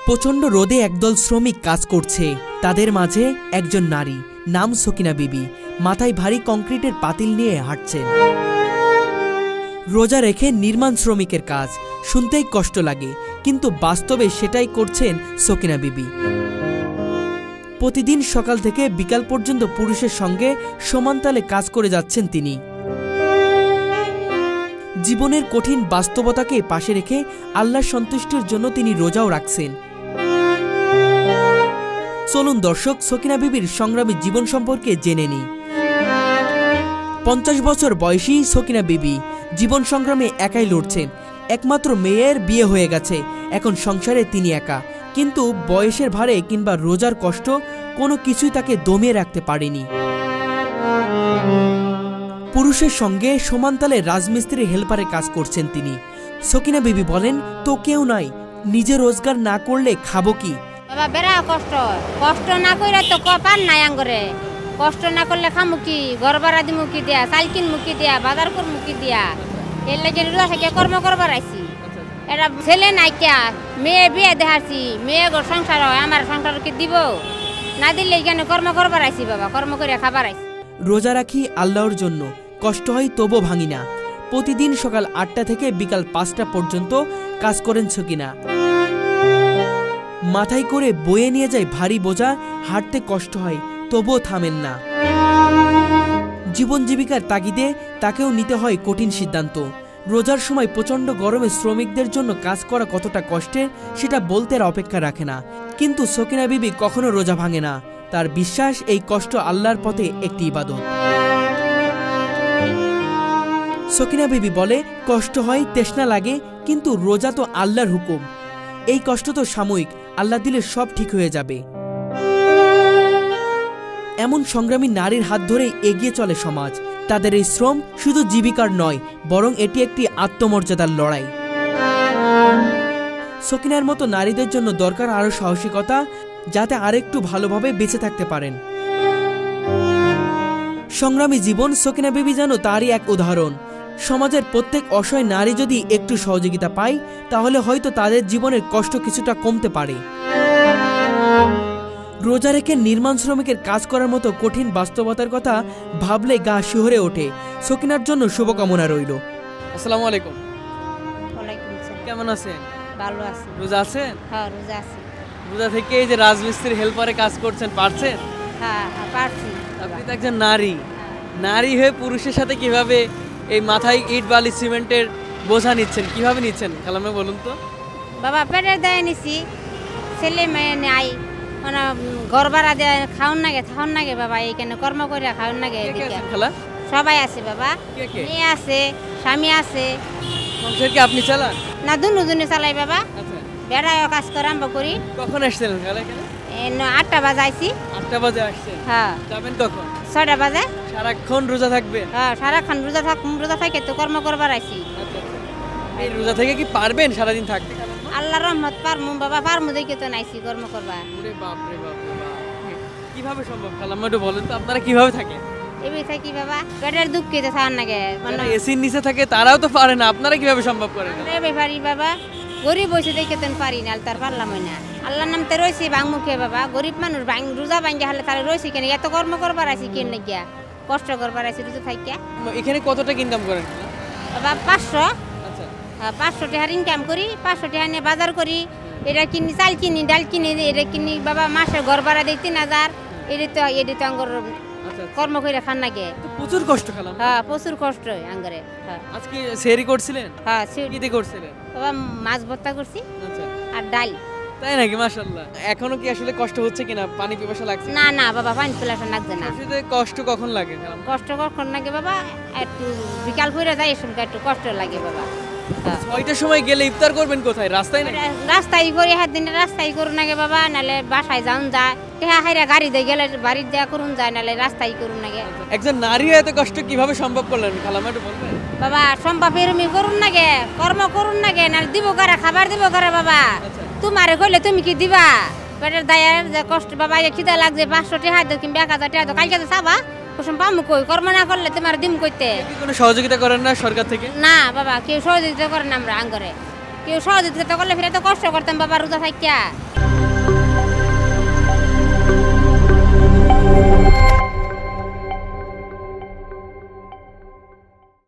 প্রচণ্ড রোদে একদল শ্রমিক কাজ করছে। তাদের মাঝে একজন নারী, নাম সকিনা বিবি, মাথায় ভারী কংক্রিটের পাতিল নিয়ে হাঁটছেন। রোজা রেখে নির্মাণ শ্রমিকের কাজ শুনতেই কষ্ট লাগে, কিন্তু বাস্তবে সেটাই করছেন সকিনা বিবি। প্রতিদিন সকাল থেকে বিকাল পর্যন্ত পুরুষের সঙ্গে সমানতালে কাজ করে যাচ্ছেন তিনি। জীবনের কঠিন বাস্তবতাকে পাশে রেখে আল্লাহর সন্তুষ্টির জন্য তিনি রোজাও রাখছেন। চলুন দর্শক, সকিনা বিবির সংগ্রামী জীবন সম্পর্কে জেনে নিই। 50 বছর বয়সী সকিনা বিবি জীবন সংগ্রামে একাই লড়ছেন। একমাত্র মেয়ের বিয়ে হয়ে গেছে, এখন সংসারে তিনি একা। কিন্তু বয়সের ভারে কিংবা রোজার কষ্ট কোনো কিছুই তাকে দমিয়ে রাখতে পারেনি। পুরুষের সঙ্গে সমানতালে রাজমিস্ত্রির হেল্পারে কাজ করছেন তিনি। সকিনা বিবি বলেন, তো কেউ নাই, নিজে রোজগার না করলে খাবো কি? বাবা বেড়া কষ্ট না কইরা তো কপার নাই আঙ্গরে। কষ্ট না করলে খামু কি? ঘর ভাড়া দিমু কি দিয়া, চাল কিনমু কি দিয়া, বাজার করমু কি দিয়া? এর লাগে রোজা থেকে কর্ম করবার আইছি। এটা ছেলে নাই কিয়া, মেয়ে বিয়ে দেখাচ্ছি, মেয়ে ঘর সংসার হয়, আমার সংসার কি দিব? না দিলে এখানে কর্ম করবার আইছি বাবা, কর্ম করে খাবার আইছি। রোজা রাখি আল্লাহর জন্য, কষ্ট হয় তবু ভাঙি না। প্রতিদিন সকাল 8টা থেকে বিকাল 5টা পর্যন্ত কাজ করেন সকিনা। মাথায় করে বয়ে নিয়ে যায় ভারী বোঝা, হাঁটতে কষ্ট হয় তবুও থামেন না। জীবন জীবিকার তাগিদে তাকেও নিতে হয় কঠিন সিদ্ধান্ত। রোজার সময় প্রচণ্ড গরমে শ্রমিকদের জন্য কাজ করা কতটা কষ্টের সেটা বলতে আর অপেক্ষা রাখে না। কিন্তু সকিনা বিবি কখনো রোজা ভাঙে না। তার বিশ্বাস, এই কষ্ট আল্লাহর পথে একটি ইবাদত। সকিনা বিবি বলে, কষ্ট হয়, তৃষ্ণা লাগে, কিন্তু রোজা তো আল্লাহর হুকুম। এই কষ্ট তো সাময়িক, আল্লাহ দিলে সব ঠিক হয়ে যাবে। এমন সংগ্রামী নারীর হাত ধরেই এগিয়ে চলে সমাজ। তাদের এই শ্রম শুধু জীবিকার নয়, বরং এটি একটি আত্মমর্যাদার লড়াই। সকিনার মতো নারীদের জন্য দরকার আরো সাহসিকতা, যাতে আরেকটু ভালোভাবে বেঁচে থাকতে পারেন। সংগ্রামী জীবন সকিনা বিবি যেন তারই এক উদাহরণ। সমাজের প্রত্যেক অসহায় নারী যদি একটু সহযোগিতা পায়, তাহলে হয়তো তাদের জীবনের কষ্ট কিছুটা কমতে পারে। রোজা রেখে নির্মাণ শ্রমিকের কাজ করার মতো কঠিন বাস্তবতার কথা ভাবলে গা শিহরে ওঠে। সকিনার জন্য শুভকামনা রইল। আসসালামু আলাইকুম। ওয়ালাইকুম আসসালাম। কেমন আছেন? ভালো আছি। রোজা আছেন? হ্যাঁ রোজা আছি। রোজা থেকে এই যে রাজমিস্ত্রির হেল্পারে কাজ করছেন, পারছেন? হ্যাঁ পারছি। আপনি তো একজন নারী, নারী হয়ে পুরুষের সাথে কিভাবে এই মাথায় ইট বালি সিমেন্টের বোঝা নিচ্ছেন, কিভাবে নিচ্ছেন খালামে বলুন তো? বাবা পেটের দায় নিছি, ছেলে মেয়ে নাই, মানে ঘর ভাড়া দেয়, খাওন নাগে বাবা, এইখানে কর্ম করে খাওন নাগে। খালা সবাই আছে বাবা, কে কে? মেয়ে আছে, স্বামী আছে। সংসার কি আপনি চালান? না দুজনে চালাই বাবা। আচ্ছা, বেড়ায় কাজ করে আমরা করি। কখন আসছিলেন খালা এখানে? 8টা বাজে আইছি। 8টা বাজে আসছেন? হ্যাঁ। যাবেন কখন? 6টা বাজে। সারাক্ষণ রোজা থাকবেন? হ্যাঁ সারাক্ষণ রোজা থাকে তো কর্ম করবার আইছি। আচ্ছা, এই রোজা থেকে কি পারবেন সারাদিন থাকতে? আল্লাহর রহমত পারমু বাবা, পারমু দেখে তো নাইছি কর্ম করবা। ওরে বাপ রে বাপ রে বাপ, কিভাবে সম্ভব খালাম্মা একটু বলেন তো, আপনারা কিভাবে থাকেন? এবার থাকি বাবা, পেটের দুঃখ খেতে থাকার নাগে, মানে এসির নিচে থাকে তারাও তো পারে না, আপনারা কিভাবে সম্ভব করেন? পারি বাবা, গরিব বসে দেখে তো পারি না, তার পারলাম না। আল্লাহর নাম তো রয়েছে বাংমুখে বাবা, গরিব মানুষ রোজা ভাঙ্গে হলে তাহলে রয়েছে কেন? এত কর্ম করবার আছি কেন গিয়া, কষ্ট করবার আছি রোজা থাকিয়া। এখানে কত টাকা ইনকাম করেন বাবা? 500। আচ্ছা, 500 টাকার ইনকাম করি, 500 টাকা নিয়ে বাজার করি, এটা কিনি, চাল কিনি, ডাল কিনি, এটা কিনি বাবা। মাসের ঘর ভাড়া দিই 3000, এটা তো আঙ্গর কর্ম করে খান নাগে। প্রচুর কষ্ট খেলাম। হ্যাঁ প্রচুর কষ্ট আঙ্গরে। হ্যাঁ আজকে সেহরি করছিলেন? হ্যাঁ কি করছিলেন বাবা? মাছ ভর্তা করছি। আচ্ছা, আর ডাল। তাই নাকি? মাশাআল্লাহ। এখনো কি আসলে কষ্ট হচ্ছে কিনা? পানি পিপাসা লাগছে? না না বাবা, পানি পিপাসা লাগছে না। আসলে কষ্ট কখন লাগে খেলাম? কষ্ট কখন লাগে বাবা? একটু বিকাল করে যাই, শুনতে একটু কষ্ট লাগে বাবা। 6টার সময় গেলে ইফতার করবেন কোথায়? রাস্তায় না? রাস্তায় করি, হাত দিনে রাস্তায় করুন নাগে বাবা, নাহলে বাসায় যাওন যায়, হাইরা গাড়ি দিয়ে গেলে বাড়ির দেয়া করুন যায়, নাহলে রাস্তায় করুন নাগে। একজন নারী এত কষ্ট কিভাবে সম্ভব করলেন খালাম্মা একটু বলবেন? বাবা সম্ভব এরমি করুন নাগে, কর্ম করুন নাগে, নাহলে দিব কারা, খাবার দিব কারা বাবা? তোমারে কইলে তুমি কি দিবা? পেটের দায়ের যে কষ্ট বাবা, খিদা লাগছে, 500 টাকা দাও কিংবা 1000 টাকা দাও, কালকে তো চাবা, কুসুম পামু কই? কর্ম না করলে তোমার দিম কইতে। কোনো সহযোগিতা করেন না সরকার থেকে? না বাবা, কেউ সহযোগিতা করেন আমরা আঙ্গরে। কেউ সহযোগিতা করলে ফিরে তো কষ্ট করতাম বাবা রোজা থাকিয়া।